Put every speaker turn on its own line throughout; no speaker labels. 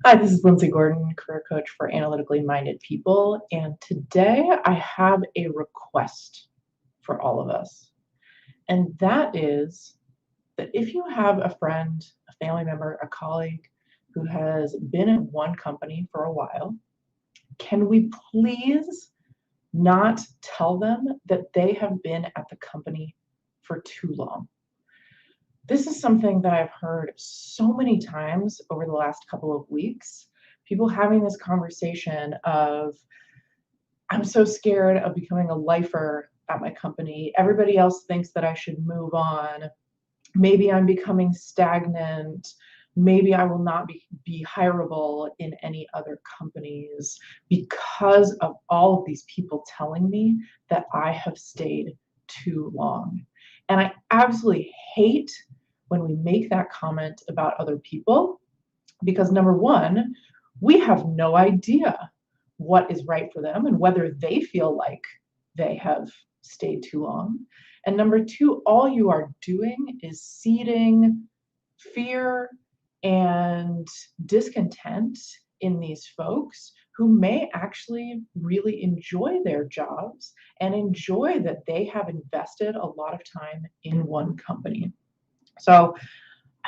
Hi, this is Lindsay Gordon, career coach for analytically minded people. And today I have a request for all of us. And that is that if you have a friend, a family member, a colleague who has been in one company for a while, can we please not tell them that they have been at the company for too long? This is something that I've heard so many times over the last couple of weeks. People having this conversation of, I'm so scared of becoming a lifer at my company. Everybody else thinks that I should move on. Maybe I'm becoming stagnant. Maybe I will not be hireable in any other companies because of all of these people telling me that I have stayed too long. And I absolutely hate when we make that comment about other people because number one, we have no idea what is right for them and whether they feel like they have stayed too long. And number two, all you are doing is seeding fear and discontent in these folks who may actually really enjoy their jobs and enjoy that they have invested a lot of time in one company. So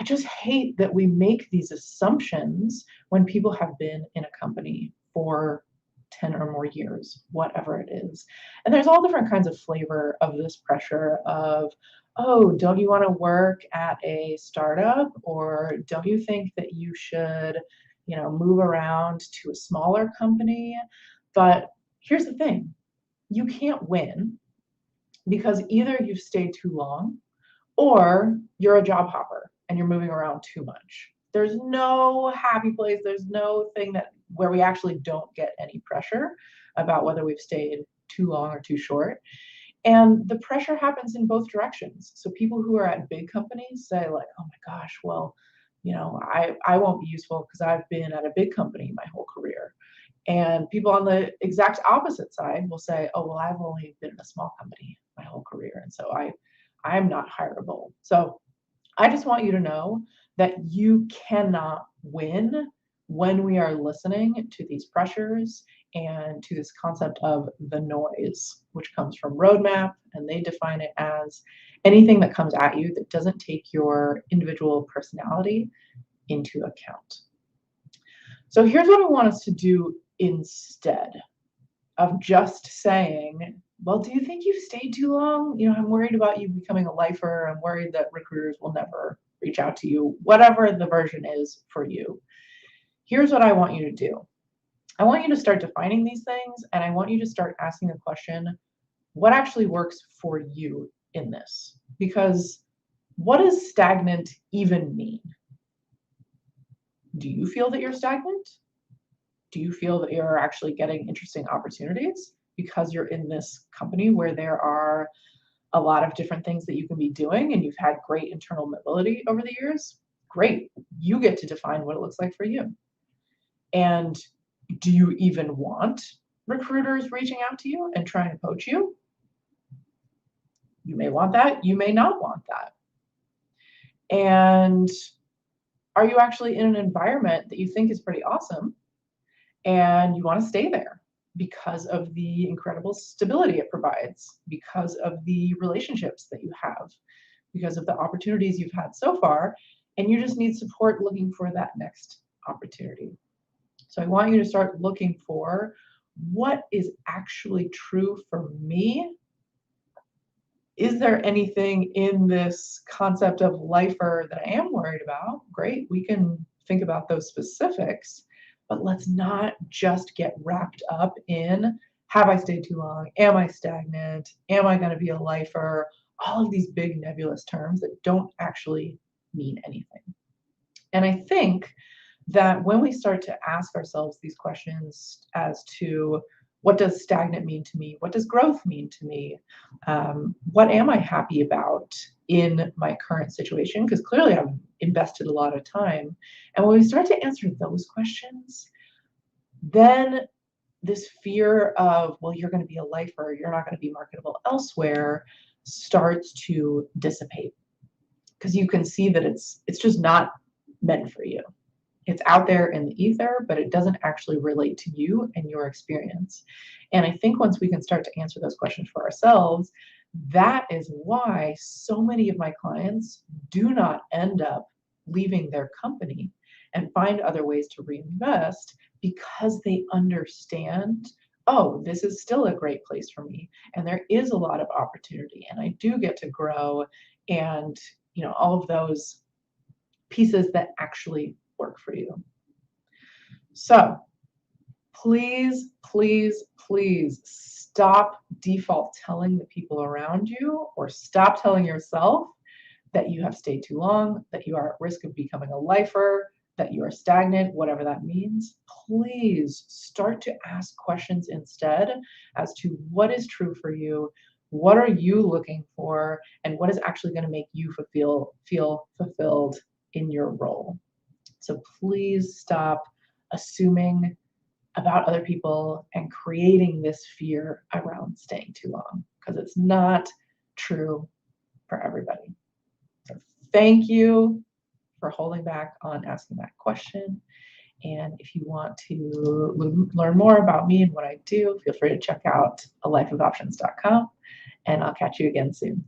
I just hate that we make these assumptions when people have been in a company for 10 or more years, whatever it is. And there's all different kinds of flavor of this pressure of, oh, don't you want to work at a startup? Or don't you think that you should, move around to a smaller company? But here's the thing, you can't win because either you've stayed too long or you're a job hopper and you're moving around too much. There's no happy place. There's no thing that where we actually don't get any pressure about whether we've stayed too long or too short. And the pressure happens in both directions. So people who are at big companies say like, oh my gosh, well, I won't be useful because I've been at a big company my whole career. And people on the exact opposite side will say, oh, well, I've only been in a small company my whole career. And so I'm not hireable. So I just want you to know that you cannot win when we are listening to these pressures and to this concept of the noise, which comes from Roadmap, and they define it as anything that comes at you that doesn't take your individual personality into account. So here's what I want us to do instead of just saying, well, do you think you've stayed too long? I'm worried about you becoming a lifer. I'm worried that recruiters will never reach out to you, whatever the version is for you. Here's what I want you to do. I want you to start defining these things, and I want you to start asking the question, what actually works for you in this? Because what does stagnant even mean? Do you feel that you're stagnant? Do you feel that you're actually getting interesting opportunities because you're in this company where there are a lot of different things that you can be doing and you've had great internal mobility over the years? Great. You get to define what it looks like for you. And do you even want recruiters reaching out to you and trying to poach you? You may want that. You may not want that. And are you actually in an environment that you think is pretty awesome and you want to stay there because of the incredible stability it provides, because of the relationships that you have, because of the opportunities you've had so far, and you just need support looking for that next opportunity. So I want you to start looking for what is actually true for me. Is there anything in this concept of lifer that I am worried about? Great, we can think about those specifics, but let's not just get wrapped up in, have I stayed too long? Am I stagnant? Am I going to be a lifer? All of these big nebulous terms that don't actually mean anything. And I think that when we start to ask ourselves these questions as to what does stagnant mean to me? What does growth mean to me? What am I happy about in my current situation? Because clearly I've invested a lot of time. And when we start to answer those questions, then this fear of, well, you're going to be a lifer, you're not going to be marketable elsewhere, starts to dissipate because you can see that it's just not meant for you. It's out there in the ether, but it doesn't actually relate to you and your experience. And I think once we can start to answer those questions for ourselves, that is why so many of my clients do not end up leaving their company and find other ways to reinvest, because they understand, oh, this is still a great place for me, and there is a lot of opportunity, and I do get to grow, and all of those pieces that actually work for you. So please, please, please stop default telling the people around you, or stop telling yourself, that you have stayed too long, that you are at risk of becoming a lifer, that you are stagnant, whatever that means. Please start to ask questions instead as to what is true for you, what are you looking for, and what is actually going to make you feel fulfilled in your role. So please stop assuming about other people and creating this fear around staying too long, because it's not true for everybody. So thank you for holding back on asking that question. And if you want to learn more about me and what I do, feel free to check out alifeofoptions.com, and I'll catch you again soon.